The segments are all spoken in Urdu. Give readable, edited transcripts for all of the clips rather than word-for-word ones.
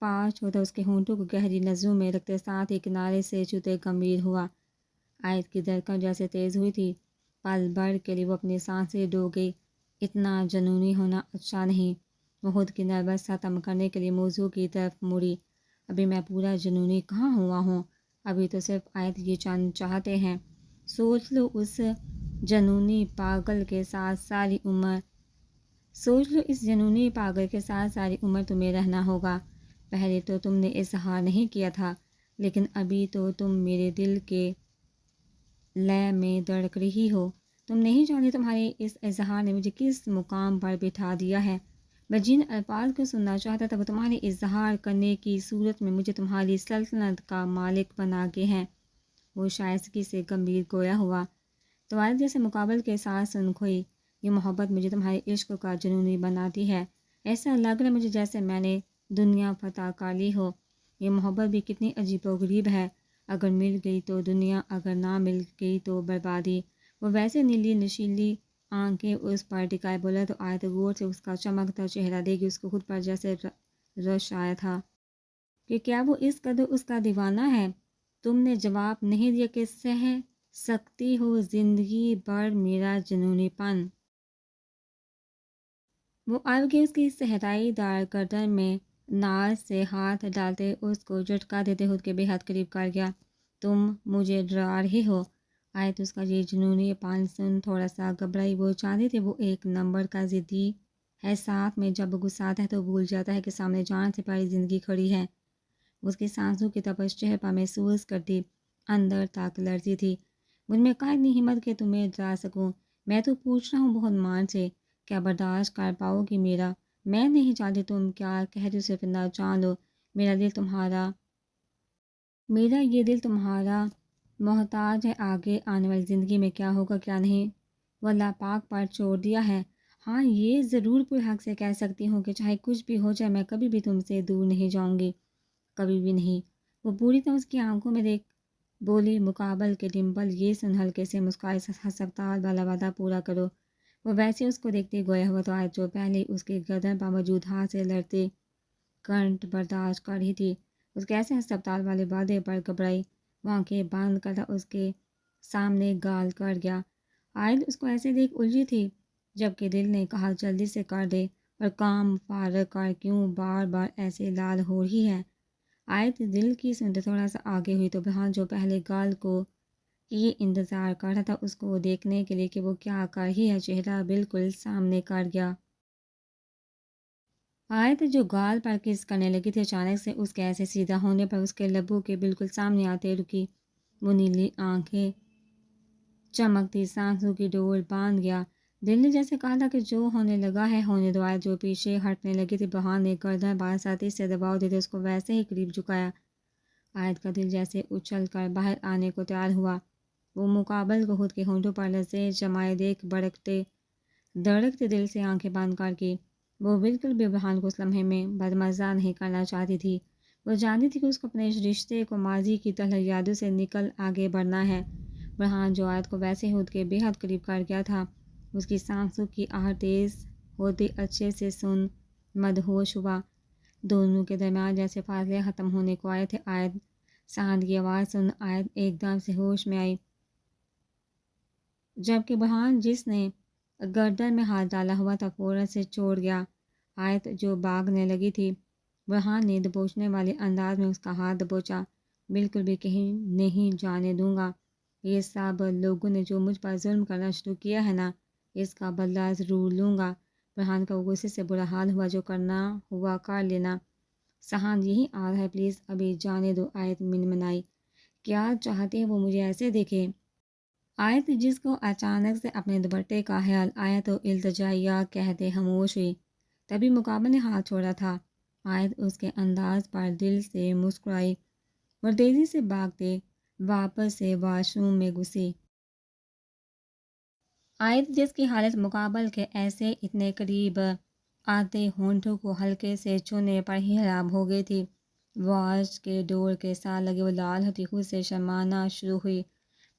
پاس ہوتا اس کے ہونٹوں کو گہری نظروں میں رکھتے ساتھ ہی کنارے سے چھوتے گمبھیر ہوا۔ آیت کی دھڑکن جیسے تیز ہوئی تھی، پل بھر کے لیے وہ اپنی سانسیں ڈو گئی۔ اتنا جنونی ہونا اچھا نہیں۔ وہ خود کی نروس ختم کرنے کے لیے موضوع کی طرف مڑی۔ ابھی میں پورا جنونی کہاں ہوا ہوں؟ ابھی تو صرف آیت یہ چاہتے ہیں۔ سوچ لو اس جنونی پاگل کے ساتھ ساری عمر تمہیں رہنا ہوگا۔ پہلے تو تم نے اظہار نہیں کیا تھا، لیکن ابھی تو تم میرے دل کے لے میں دھڑک رہی ہو۔ تم نہیں جانتی تمہارے اس اظہار نے مجھے کس مقام پر بٹھا دیا ہے۔ میں جن الفاظ کو سننا چاہتا تھا وہ تمہارے اظہار کرنے کی صورت میں مجھے تمہاری سلطنت کا مالک بنا کے ہیں۔ وہ شائستگی سے گمبھیر گویا ہوا۔ توالد جیسے مقابل کے ساتھ سن کھوئی۔ یہ محبت مجھے تمہارے عشق کا جنونی بناتی ہے۔ ایسا لگ رہا ہے مجھے جیسے میں نے دنیا فتح کر لی ہو۔ یہ محبت بھی کتنی عجیب و غریب ہے۔ اگر مل گئی تو دنیا، اگر نہ مل گئی تو بربادی۔ وہ ویسے نیلی نشیلی آنکھیں اس پر ٹکائے بولا تو آیت غور سے اس کا چمکتا چہرہ دے گی۔ اس کو خود پر جیسے رش آیا تھا کہ کیا وہ اس قدر اس کا دیوانہ ہے؟ تم نے جواب نہیں دیا کہ سہ سکتی ہو زندگی بھر میرا جنونی پن۔ وہ آگے اس کی صحرائی دار گردن میں ناز سے ہاتھ ڈالتے اس کو جھٹکا دیتے خود کے بے حد قریب کر گیا۔ تم مجھے ڈرا رہے ہو؟ آیت اس کا یہ جنونی پن سن تھوڑا سا گھبرائی۔ وہ چاہتی تھی وہ ایک نمبر کا ضدی ہے، ساتھ میں جب غصہ آتا ہے تو بھول جاتا ہے کہ سامنے جان سے پیاری زندگی کھڑی ہے۔ اس کی سانسوں کی تپش چہرے پر محسوس کرتی، اندر تک لرزی تھی۔ مجھ میں کہاں اتنی ہمت کہ تمہیں ڈرا سکوں؟ میں تو پوچھ رہا ہوں بہت مان سے، کیا برداشت کر پاؤ گی میرا؟ میں نہیں چاہتی تم کیا کہہ رہی ہو صرف اتنا جان لو، میرا یہ دل تمہارا محتاج ہے۔ آگے آنے والی زندگی میں کیا ہوگا کیا نہیں وہ اللہ پاک پر چھوڑ دیا ہے۔ ہاں یہ ضرور پر حق سے کہہ سکتی ہوں کہ چاہے کچھ بھی ہو جائے میں کبھی بھی تم سے دور نہیں جاؤں گی، کبھی بھی نہیں۔ وہ پوری طرح اس کی آنکھوں میں دیکھ بولی، مقابل کے ڈمپل یہ سن ہلکے سے مسکرائے، ہسپتال والا وعدہ پورا کرو۔ وہ ویسے اس کو دیکھتے گویا ہوا تو آج جو پہلے اس کے گردن پر موجود ہاتھ سے لڑتے کرنٹ برداشت کر رہی تھی، اس کے ایسے ہسپتال والے وعدے پر گھبرائی۔ وہ آنکھیں بند کرتا اس کے سامنے گال کر گیا۔ آیت اس کو ایسے دیکھ الجھی تھی، جبکہ دل نے کہا جلدی سے کر دے اور کام فارغ کر، کیوں بار بار ایسے لال ہو رہی ہے؟ آیت دل کی سنتے تھوڑا سا آگے ہوئی تو بہان جو پہلے گال کو یہ انتظار کر رہا تھا اس کو دیکھنے کے لیے کہ وہ کیا کر رہی ہے، چہرہ بالکل سامنے کر گیا۔ آیت جو گال پر کس کرنے لگی تھی اچانک سے اس کے ایسے سیدھا ہونے پر اس کے لبوں کے بالکل سامنے آتے رکی۔ وہ نیلی آنکھیں چمکتی سانسوں کی ڈور باندھ گیا۔ دل نے جیسے کہا تھا کہ جو ہونے لگا ہے ہونے دو۔ آیت جو پیچھے ہٹنے لگی تھی بہان نے گردن پر سختی سے دباؤ دیتے اس کو ویسے ہی قریب جھکایا۔ آیت کا دل جیسے اچھل کر باہر آنے کو تیار ہوا۔ وہ مقابل کو خود کے ہونٹوں پر لذیذ جمائے دیکھ دھڑکتے دل سے آنکھیں بند کر کے وہ بالکل بھی بہان کو اس لمحے میں بدمزہ نہیں کرنا چاہتی تھی۔ وہ جانتی تھی کہ اس کو اپنے اس رشتے کو ماضی کی تلخ یادوں سے نکل آگے بڑھنا ہے۔ بہان جو آیت کو ویسے خود کے بے حد قریب کر گیا تھا، اس کی سانسوں کی آہٹ تیز ہوتی اچھے سے سن مدہوش ہوا۔ دونوں کے درمیان جیسے فاصلے ختم ہونے کو آئے تھے۔ آیت سہان کی آواز سن آیت ایک دم سے ہوش میں آئی، جبکہ بہان جس نے گردن میں ہاتھ ڈالا ہوا تھا فوراً سے چھوڑ گیا۔ آیت جو بھاگنے لگی تھی، بہان نے دبوچنے والے انداز میں اس کا ہاتھ دبوچا۔ بالکل بھی کہیں نہیں جانے دوں گا۔ یہ سب لوگوں نے جو مجھ پر ظلم کرنا شروع کیا ہے نا، اس کا بدلہ ضرور لوں گا۔ بہان کا غصے سے برا حال ہوا، جو کرنا ہوا کر لینا۔ سہان یہی آ رہا ہے، پلیز ابھی جانے دو، آیت منمنائی۔ کیا چاہتے ہیں وہ مجھے ایسے دیکھے؟ آیت جس کو اچانک سے اپنے دوپٹے کا خیال آیا تو التجائیہ کہتے خاموش ہوئی۔ تبھی مقابل نے ہاتھ چھوڑا تھا۔ آیت اس کے انداز پر دل سے مسکرائی اور تیزی سے بھاگتے واپس سے واش روم میں گھسی۔ آیت جس کی حالت مقابل کے ایسے اتنے قریب آتے ہونٹوں کو ہلکے سے چھونے پر ہی خراب ہو گئی تھی، واش کے ڈور کے ساتھ لگے وہ لال ہوتی خود سے شرمانا شروع ہوئی۔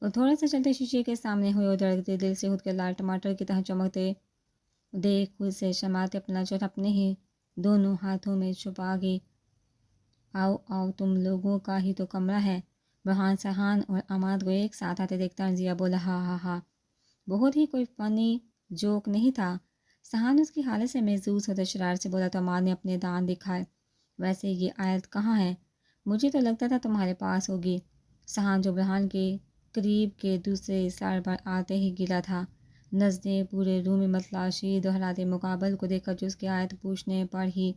وہ تھوڑا سا چلتے شیشے کے سامنے ہوئے اور دھڑکتے دل سے خود کے لال ٹماٹر کی طرح چمکتے دیکھ خود سے شرماتے اپنا چہرہ اپنے ہی دونوں ہاتھوں میں چھپا گئی۔ آؤ آؤ تم لوگوں کا ہی تو کمرہ ہے۔ برہان سہان اور عماد کو ایک ساتھ آتے دیکھتا رضیہ بولا ہاں ہاں ہاں، بہت ہی کوئی فنی جوک نہیں تھا۔ سہان اس کی حالت سے محظوظ ہوتے شرارت سے بولا تو عماد نے اپنے دانت دکھائے، ویسے یہ آیت کہاں ہے؟ مجھے تو لگتا تھا تمہارے پاس ہوگی۔ سہان جو برہان کے قریب کے دوسرے سر پر آتے ہی گلا تھا، نظریں پورے روم میں متلاشی دہراتے مقابل کو دیکھا جو اس کی آیت پوچھنے پر ہی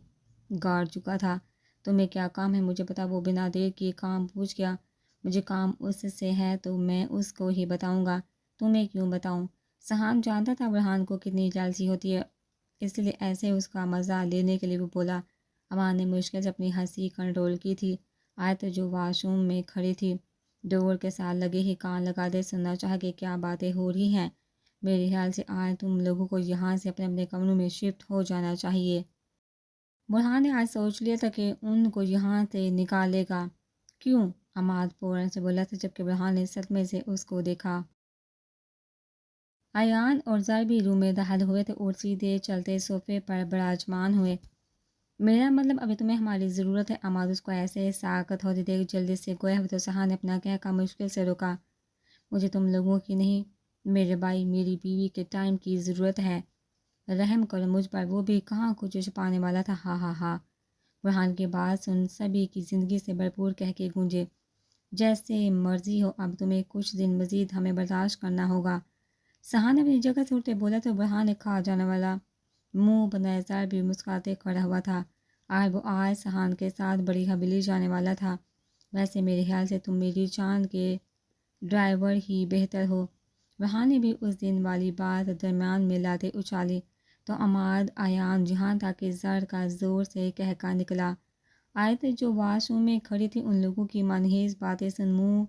گاڑ چکا تھا۔ تمہیں کیا کام ہے مجھے بتا۔ وہ بنا دیر کیے کام پوچھ گیا۔ مجھے کام اس سے ہے تو میں اس کو ہی بتاؤں گا، تمہیں کیوں بتاؤں؟ سہان جانتا تھا برہان کو کتنی جالسی ہوتی ہے، اس لیے ایسے اس کا مزہ لینے کے لیے وہ بولا۔ امان نے مشکل سے اپنی ہنسی کنٹرول کی تھی۔ آیت جو واش روم میں کھڑی تھی، ڈور کے ساتھ لگے ہی کان لگا دے سننا چاہا کہ کیا باتیں ہو رہی ہیں۔ میرے خیال سے آج تم لوگوں کو یہاں سے اپنے اپنے کمروں میں شفٹ ہو جانا چاہیے۔ برہان نے آج سوچ لیا تھا کہ ان کو یہاں سے نکالے گا۔ کیوں؟ عماد فوراً سے بولا تھا جبکہ برہان نے صدمے سے اس کو دیکھا۔ ایان اور زر بھی روم میں داخل ہوئے تھے اور سیدھے چلتے صوفے پر براجمان ہوئے۔ میرا مطلب ابھی تمہیں ہماری ضرورت ہے۔ عماد اس کو ایسے ساکت ہوتے دیکھ جلدی سے گویا تو سہان نے اپنا کہا مشکل سے روکا۔ مجھے تم لوگوں کی نہیں، میرے بھائی میری بیوی کے ٹائم کی ضرورت ہے، رحم کرو مجھ پر۔ وہ بھی کہاں کچھ چھپانے والا تھا۔ ہاں ہاں ہاں۔ برہان کی بات سن سبھی کی زندگی سے بھرپور کہہ کے گونجے۔ جیسے مرضی ہو، اب تمہیں کچھ دن مزید ہمیں برداشت کرنا ہوگا۔ سہان نے اپنی جگہ سے اٹھتے بولا تو برہان نے کھا جانے والا منہ بنائے زر بھی مسکراتے کھڑا ہوا تھا۔ وہ آج سہان کے ساتھ بڑی حویلی جانے والا تھا۔ ویسے میرے خیال سے تم میری جان کے ڈرائیور ہی بہتر ہو۔ برہان نے بھی اس دن والی بات درمیان میں لاتے اچھالی تو عماد ایان جہاں تھا کہ زر کا زور سے کہہ کر نکلا۔ آیت جو واش روم میں کھڑی تھی ان لوگوں کی منحوس باتیں سن منہ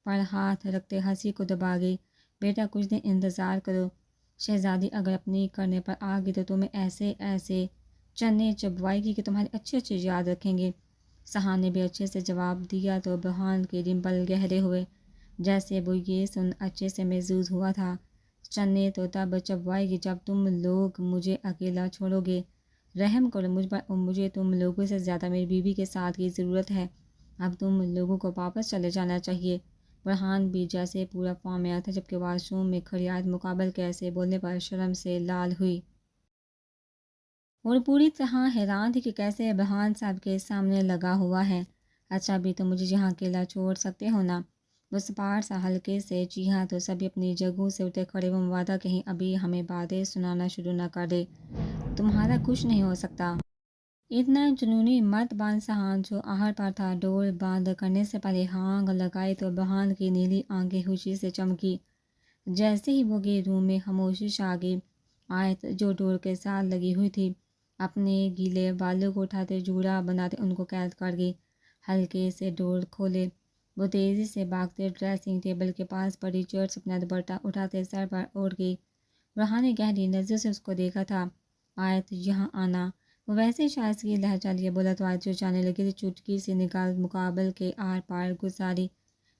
پر ہاتھ رکھتے ہنسی کو دبا گئی۔ بیٹا کچھ دن انتظار کرو، شہزادی اگر اپنی کرنے پر آ گئی تو تمہیں ایسے ایسے چنے چبوائے گی کہ تمہارے اچھے اچھے یاد رکھیں گے۔ سہان نے بھی اچھے سے جواب دیا تو برہان کے ڈمپل گہرے ہوئے، جیسے وہ یہ سن اچھے سے محظوظ ہوا تھا۔ چنے تو تب چبوائے گی جب تم لوگ مجھے اکیلا چھوڑو گے۔ رحم کرو مجھ پر، اور مجھے تم لوگوں سے زیادہ میری بیوی کے ساتھ کی ضرورت ہے۔ اب تم لوگوں کو واپس چلے جانا چاہیے۔ برہان بھی جیسے پورا فارم میں آیا تھا جبکہ واش روم میں کھڑی آیت مقابل کے ایسے بولنے پر شرم سے لال ہوئی اور پوری طرح حیران تھی کہ کیسے برہان صاحب کے سامنے لگا ہوا ہے۔ اچھا بھی تو مجھے یہاں اکیلا چھوڑ سکتے ہو نا؟ وہ سپار سا ہلکے سے چیخا تو سبھی اپنی جگہوں سے اٹھے کھڑے وہ وعدہ کہیں ابھی ہمیں باتیں سنانا شروع نہ کر دے۔ تمہارا کچھ نہیں ہو سکتا۔ اتنا جنونی مت بن۔ سہان جو آہٹ پر تھا ڈور بند کرنے سے پہلے ہانگ لگائی تو برہان کی نیلی آنکھیں خوشی سے چمکی۔ جیسے ہی وہ گئے روم میں خاموشی چھا گئی۔ آیت جو ڈور کے ساتھ لگی ہوئی تھی اپنے گیلے بالوں کو اٹھاتے جوڑا بناتے ان کو قید کر گئی۔ ہلکے سے ڈور کھولے، وہ تیزی سے بھاگتے ڈریسنگ ٹیبل کے پاس پڑی چیئر سے اپنا دوپٹہ اٹھاتے سر پر اوڑھ گئی۔ برہان نے گہری نظر سے اس کو دیکھا تھا۔ آیت یہاں آنا۔ وہ ویسے شائستگی لہجہ لیے بولا تو آیت جو جانے لگی تھی چٹکی سے نگاہ مقابل کے آر پار گزاری۔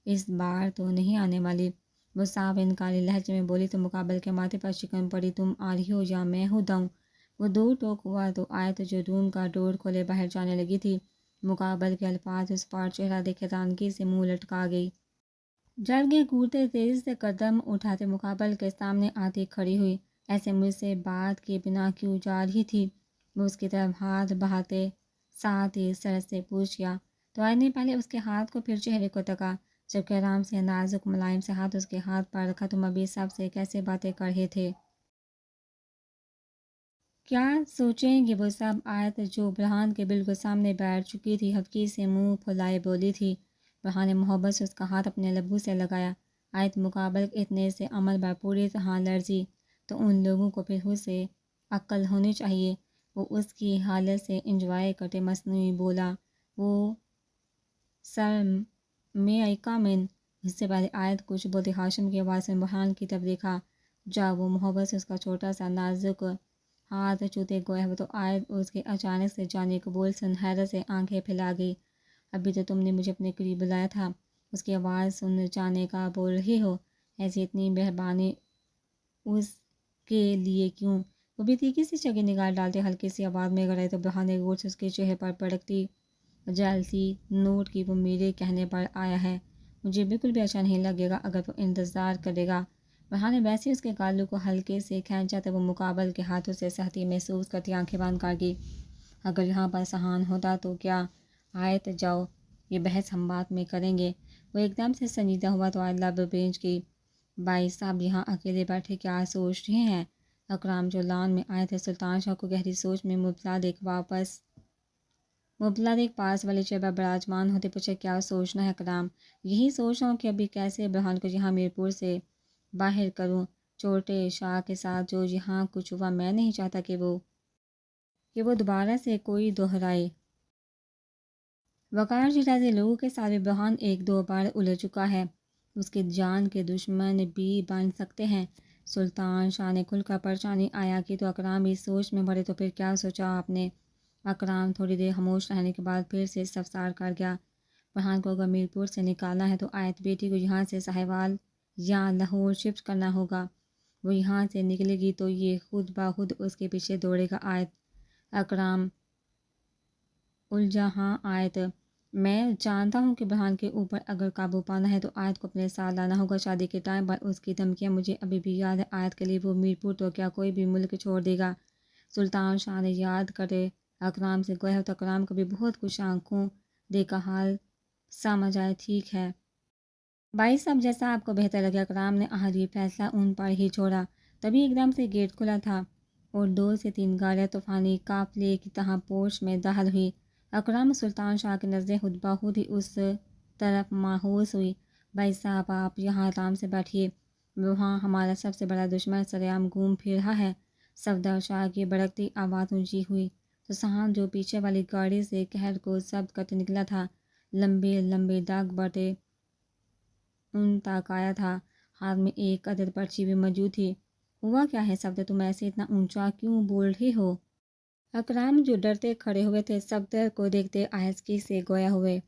اس بار تو نہیں آنے والی، وہ صاف انکاری لہجے میں بولی تو مقابل کے ماتھے پر شکن پڑی۔ تم آ رہی ہو یا میں ہوں داؤں؟ وہ دو ٹوک ہوا تو آیت جو روم کا ڈور کھولے باہر جانے لگی تھی مقابل کے الفاظ اس پر چہرہ دیکھے حیرانگی سے منہ لٹکا گئی۔ جلگے گھورتے تیزی سے قدم اٹھاتے مقابل کے سامنے آتی کھڑی ہوئی۔ ایسے مجھ سے بات کے بنا کیوں جا رہی تھی؟ وہ اس کی طرف ہاتھ بڑھاتے ساتھ ہی سرد سے پوچھ گیا تو آیت نے پہلے اس کے ہاتھ کو پھر چہرے کو تکا جبکہ آرام سے نازک ملائم سے ہاتھ اس کے ہاتھ پر رکھا۔ تم ابھی سب سے کیسے باتیں کر رہے تھے؟ کیا سوچیں گے وہ سب؟ آیت جو برہان کے بالکل سامنے بیٹھ چکی تھی ہلکی سے منہ پھلائے بولی تھی۔ برہان نے محبت سے اس کا ہاتھ اپنے لبوں سے لگایا۔ آیت مقابل اتنے سے عمل پر پوری طرح لرزی تو ان لوگوں کو پھر اسے عقل ہونی چاہیے۔ وہ اس کی حالت سے انجوائے کرتے مصنوعی بولا، وہ سر میں آئی کم ان۔ اس سے پہلے آیت کچھ بولتے ہاشم کی آواز سے برہان کی طرف دیکھا جب وہ محبت سے اس کا چھوٹا سا نازک ہاتھ چھوتے گویا وہ تو آیت اس کے اچانک سے جانے قبول سن حیرت سے آنکھیں پھیلا گئی۔ ابھی تو تم نے مجھے اپنے قریب بلایا تھا، اس کی آواز سن جانے کا بول رہی ہو؟ ایسی اتنی مہربانی اس کے لیے کیوں؟ وہ بھی تیزی سے چگی نگاہ ڈالتے ہلکی سی آواز میں گڑائے تو برہان نے غور سے اس کے چہرے پر پڑکتی جالسی نوٹ کی وہ میرے کہنے پر آیا ہے، مجھے بالکل بھی اچھا نہیں لگے گا اگر وہ انتظار کرے گا۔ فرحان نے ویسے اس کے گالوں کو ہلکے سے کھینچا تو وہ مقابل کے ہاتھوں سے سختی محسوس کرتی آنکھیں بند کر گئی۔ اگر یہاں پر سہان ہوتا تو کیا؟ آیت جاؤ، یہ بحث ہم بعد میں کریں گے۔ وہ ایک دم سے سنجیدہ ہوا تو آیت لب بینچ کی۔ بھائی صاحب یہاں اکیلے بیٹھے کیا سوچ رہے ہیں؟ اکرام جو لان میں آئے تھے سلطان شاہ کو گہری سوچ میں مبتلا دیکھ پاس والے چیبہ براجمان ہوتے پوچھے، کیا سوچنا ہے اکرام؟ یہی سوچ رہا ہوں کہ ابھی کیسے برہان کو یہاں میرپور سے باہر کروں۔ چھوٹے شاہ کے ساتھ جو یہاں کچھ ہوا میں نہیں چاہتا کہ وہ دوبارہ سے کوئی دہرائے۔ وقار شیرازی لوگوں کے ساتھ برہان ایک دو بار الجھ چکا ہے، اس کے جان کے دشمن بھی بن سکتے ہیں۔ سلطان شاہ نے کھل کر پریشانی آیا کہ تو اکرام بھی سوچ میں پڑے، تو پھر کیا سوچا آپ نے؟ اکرام تھوڑی دیر خاموش رہنے کے بعد پھر سے استفسار کر گیا۔ برہان کو اگر میرپور سے نکالنا ہے تو آیت بیٹی کو یہاں سے ساہیوال یا لاہور شفٹ کرنا ہوگا۔ وہ یہاں سے نکلے گی تو یہ خود بخود اس کے پیچھے دوڑے گا۔ آیت اکرام الجھا، ہاں آیت، میں جانتا ہوں کہ برہان کے اوپر اگر قابو پانا ہے تو آیت کو اپنے ساتھ لانا ہوگا۔ شادی کے ٹائم پر اس کی دھمکیاں مجھے ابھی بھی یاد ہے۔ آیت کے لیے وہ میرپور تو کیا کوئی بھی ملک چھوڑ دے گا۔ سلطان شاہ نے یاد کرے اکرام سے گویا تو اکرام کو بھی بہت کچھ آنکھوں دیکھا حال سمجھ آئے۔ ٹھیک ہے بھائی صاحب، جیسا آپ کو بہتر لگے۔ اکرام نے آخری فیصلہ ان پر ہی چھوڑا۔ تبھی ایک دم سے گیٹ کھلا تھا اور 2 سے 3 گاڑیاں طوفانی قافلے کی طرح پورچ میں داخل ہوئی۔ اکرام سلطان شاہ کی نظریں خود بخود ہی اس طرف ماحوس ہوئی۔ بھائی صاحب آپ یہاں آرام سے بیٹھیے، وہاں ہمارا سب سے بڑا دشمن سرعام گھوم پھر رہا ہے۔ صفدر شاہ کی بڑکتی آواز اونچی ہوئی تو سہان جو پیچھے والی گاڑی سے قہر کو ضبط کرتے نکلا تھا، لمبے لمبے داغ بڑھتے ان تک آیا تھا۔ ہاتھ میں ایک عدد پرچی بھی موجود تھی۔ ہوا کیا ہے صفدر، تم ایسے اتنا اونچا کیوں بول رہے ہو؟ اکرام جو ڈرتے کھڑے ہوئے تھے صفدر کو دیکھتے آہستگی سے گویا ہوئے،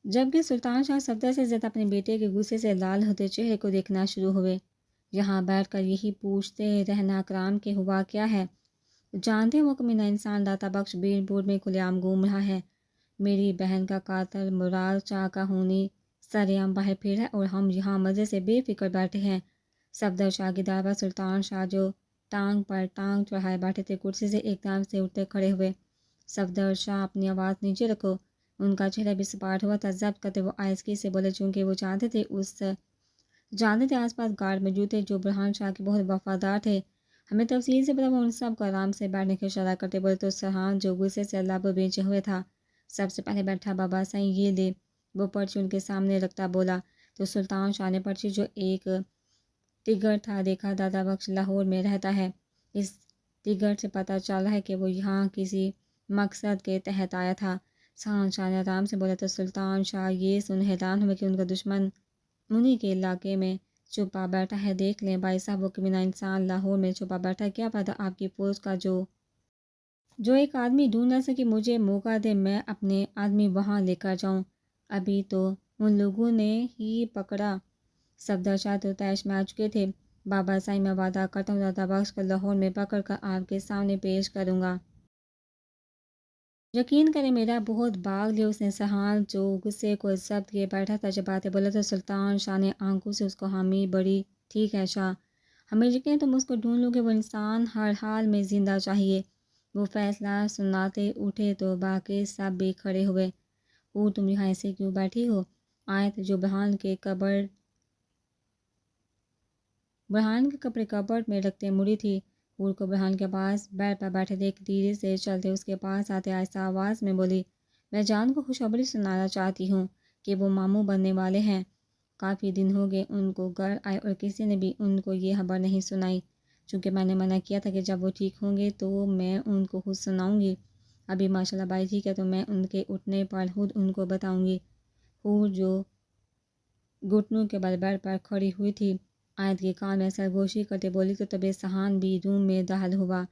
جبکہ سلطان شاہ صفدر سے زیادہ اپنے بیٹے کے غصے سے لال ہوتے چہرے کو دیکھنا شروع ہوئے۔ یہاں بیٹھ کر یہی پوچھتے رہنا اکرام کہ ہوا کیا ہے؟ جانتے وہ کمینہ انسان داتا بخش بیرپور میں کھلے عام گھوم رہا ہے، میری بہن کا قاتل مراد شاہ کا خونی سرعام باہر پھر ہے اور ہم یہاں مزے سے بے فکر بیٹھے ہیں۔ صفدر شاہ کی دعوت سلطان شاہ جو ٹانگ پر ٹانگ چڑھائے بیٹھے تھے کرسی سے ایک دم سے اٹھتے کھڑے ہوئے۔ صفدر شاہ اپنی آواز نیچے رکھو، ان کا چہرہ بھی سپاٹ ہوا تھا۔ ضبط کرتے وہ آہستگی سے بولے، چونکہ وہ جانتے تھے آس پاس گارڈ موجود تھے جو برہان شاہ کے بہت وفادار تھے، ہمیں تفصیل سے پتا۔ وہ ان سب کو آرام سے بیٹھنے کا اشارہ کرتے بولے تو سہان جو غصے سے لب بینچے ہوئے تھا، سب سے پہلے بیٹھا، بابا سائیں یہ لے۔ وہ پرچی ان کے سامنے رکھتا بولا تو سلطان شاہ نے پرچی جو ایک ٹکٹ تھا دیکھا۔ داتا بخش لاہور میں رہتا ہے، اس ٹکٹ سے پتہ چلا ہے کہ وہ یہاں کسی مقصد کے تحت آیا تھا۔ سہان شاہ نے آرام سے بولا تو سلطان شاہ یہ سن حیران ہوئے کہ ان کا دشمن انہی کے علاقے میں چھپا بیٹھا ہے۔ دیکھ لیں بھائی صاحب، وہ کمینہ انسان لاہور میں چھپا بیٹھا ہے، کیا پتہ آپ کی فوج کا جو ایک آدمی ڈھونڈ نہ سکے، مجھے موقع دے میں اپنے آدمی وہاں لے کر جاؤں۔ ابھی تو ان لوگوں نے ہی پکڑا۔ صفدر شاہ تو طیش میں آ چکے تھے۔ بابا سائیں میں وعدہ کرتا ہوں داتا بخش کو لاہور میں پکڑ کر آپ کے سامنے پیش کروں گا، یقین کریں میرا بہت باغ لیا اس نے۔ سہان جو غصے کو ضبط کیے بیٹھا تھا جب باتیں بولا تو سلطان شاہ نے آنکھوں سے اس کو حامی بڑی، ٹھیک ہے شاہ، ہمیں یقین تم اس کو ڈھونڈ لو گے، وہ انسان ہر حال میں زندہ چاہیے۔ وہ فیصلہ سناتے اٹھے تو باقی سب بھی کھڑے ہوئے۔ تم یہاں ایسے کیوں بیٹھی ہو؟ آیت جو برہان کے کپڑے کبرٹ میں رکھتے مڑی تھی، کو برہان کے پاس بیڈ پر بیٹھے دیکھ دھیرے سے چلتے اس کے پاس آتے آہستہ آواز میں بولی، میں جان کو خوشخبری سنانا چاہتی ہوں کہ وہ ماموں بننے والے ہیں۔ کافی دن ہو گئے ان کو گھر آئے اور کسی نے بھی ان کو یہ خبر نہیں سنائی، چونکہ میں نے منع کیا تھا کہ جب وہ ٹھیک ہوں گے تو میں ان کو خود سناؤں گی۔ ابھی ماشاءاللہ بھائی ٹھیک ہے تو میں ان کے اٹھنے پر خود ان کو بتاؤں گی۔ جو گھٹنوں کے بل بیڈ پر کھڑی ہوئی تھی آیت کے کان میں سرگوشی کرتے بولی تو طبیعت سہان بھی روم میں داخل ہوا،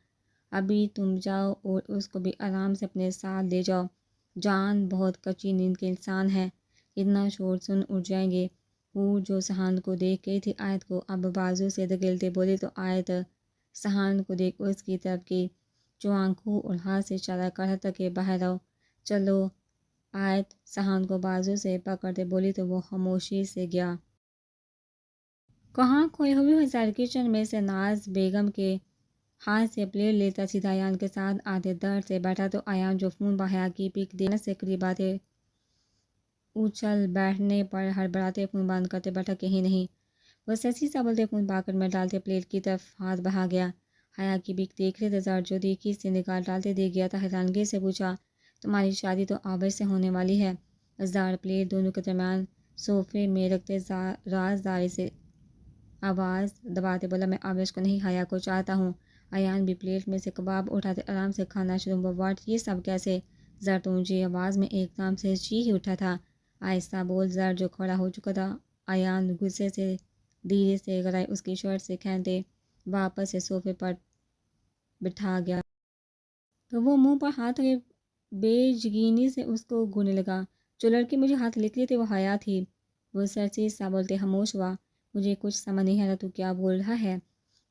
ابھی تم جاؤ اور اس کو بھی آرام سے اپنے ساتھ لے جاؤ، جان بہت کچی نیند کے انسان ہے، اتنا شور سن اٹھ جائیں گے۔ جو سہان کو دیکھ گئی تھی آیت کو اب بازو سے دھکیلتے بولی تو آیت سہان کو دیکھ اس کی طرف کی جو آنکھوں اور ہاتھ سے اشارہ کر رہا تھا کہ باہر آؤ۔ چلو، آیت سہان کو بازو سے پکڑتے بولی تو وہ خاموشی سے گیا۔ کہاں کھوئی ہوئی ہو زر کچن میں سے ناز بیگم کے ہاتھ سے پلیٹ لیتا سیدھا ایان کے ساتھ آدھے در سے بیٹھا تو ایان جو فون بحیا کی پک دینے سے قریب آتے اچھل بیٹھنے پر ہڑبڑاتے فون بند کرتے بیٹھا کہیں نہیں۔ وہ سچی سا بولتے فون پاکٹ میں ڈالتے پلیٹ کی طرف ہاتھ بڑھا گیا۔ حیا کی پک دیکھ رہے تھے زر جو دیکھی سے نکال ڈالتے دیکھ گیا تھا، حیرانگی سے پوچھا تمہاری شادی تو عابد سے ہونے والی ہے؟ زر پلیٹ دونوں کے درمیان صوفے میں رکھتے رازداری سے آواز دباتے بولا میں عابد کو نہیں حیا کو چاہتا ہوں۔ ایان بھی پلیٹ میں سے کباب اٹھاتے آرام سے کھانا شروع ہوا۔ واٹ یہ سب کیسے؟ زر تو اونچی آواز میں ایک دم سے چیخ ہی اٹھا تھا۔ آہستہ بول زر جو کھڑا ہو چکا تھا۔ ایان غصے سے دھیرے سے گرائے اس کی شرٹ سے کھینچتے واپس سے صوفے پر بٹھا گیا تو وہ منہ پر ہاتھ رکھے بے یقینی سے اس کو گھورنے لگا۔ جو لڑکی مجھے ہاتھ لکھ لی تھی وہ حیا تھی۔ وہ سرسی سا بولتے خاموش ہوا۔ مجھے کچھ سمجھ نہیں آ رہا تو کیا بول رہا ہے؟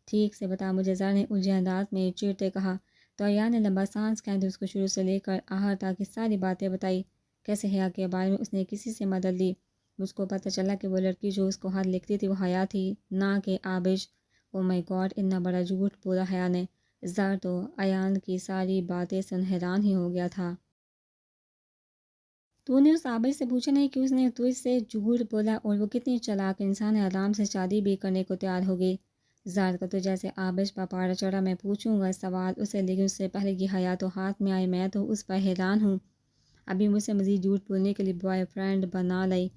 ٹھیک سے بتا مجھے، زر نے الجھے انداز میں چیرتے کہا تو ایان نے لمبا سانس کھینچتے اس کو شروع سے لے کر آخر تک کی ساری باتیں بتائی۔ کیسے حیا کے بارے میں اس نے کسی سے مدد لی، اس کو پتہ چلا کہ وہ لڑکی جو اس کو ہاتھ لکھتی تھی وہ حیا تھی نہ کہ عابد۔ او مائی گاڈ، اتنا بڑا جھوٹ بولا حیا نے۔ زر تو ایان کی ساری باتیں سن حیران ہی ہو گیا تھا۔ تو نے اس عابد سے پوچھا نہیں کہ اس نے تجھ سے جھوٹ بولا اور وہ کتنی چالاک انسان ہے، آرام سے شادی بھی کرنے کو تیار ہوگی؟ زر کا تو جیسے عابد پر پارا چڑھا۔ میں پوچھوں گا سوال اسے، لیکن اس سے پہلے کہ حیا تو ہاتھ میں آئے میں تو اس پر حیران ہوں۔ ابھی مجھ سے مزید جھوٹ بولنے کے لیے بوائے فرینڈ بنا لائی۔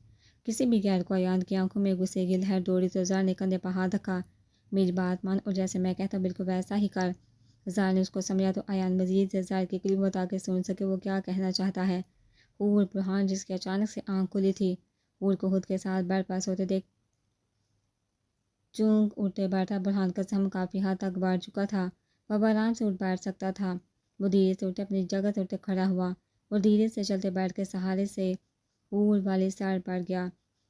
کسی بھی غیر کو ایان کی آنکھوں میں غصے کی لہر دوڑی تو زر نے کندھے پر ہاتھ رکھا۔ میری بات مان اور جیسے میں کہتا ہوں بالکل ویسا ہی کر۔ زر نے اس کو سمجھا تو ایان مزید سے زر کے قریب ہوا تاکہ سن سکے وہ کیا کہنا چاہتا ہے۔ حور برہان جس کی اچانک سے آنکھ کھلی تھی، حور کو خود کے ساتھ بیڈ پر سوتے دیکھ چونک اٹھتے بیٹھا برہان کا زخم کافی حد تک بڑھ چکا تھا۔ وہ اب آرام سے اٹھ بیٹھ سکتا تھا۔ وہ دھیرے سے اٹھے اپنی جگہ سے اٹھ کھڑا ہوا اور دھیرے سے چلتے بیڈ کے سہارے سے حور والی سائڈ پر گیا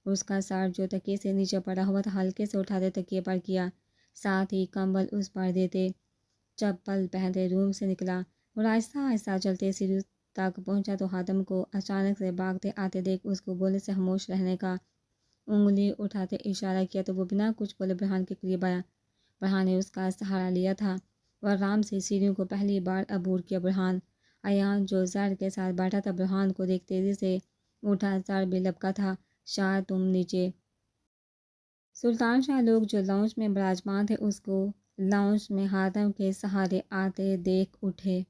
اور اس کا سر جو تکیے سے نیچے پڑا ہوا تھا ہلکے سے اٹھاتے تکیے پر کیا، ساتھ ہی کمبل اس پر دیتے چپل پہنتے روم سے نکلا اور آہستہ آہستہ چلتے سیڑھی تک پہنچا تو خادم کو اچانک سے بھاگتے آتے دیکھ اس کو بولنے سے خاموش رہنے کا انگلی اٹھاتے اشارہ کیا تو وہ بنا کچھ بولے برہان کے قریب آیا۔ برہان نے اس کا سہارا لیا تھا اور آرام سے سیڑھیوں کو پہلی بار عبور کیا۔ برہان ایان جو زر کے ساتھ بیٹھا تھا برہان کو دیکھ تیزی سے اٹھا، سر بھی لپکا تھا۔ شاہ تم نیچے۔ سلطان شاہ لوگ جو لاؤنج میں براجمان تھے اس کو لاؤنج میں خادم کے سہارے آتے دیکھ اٹھے۔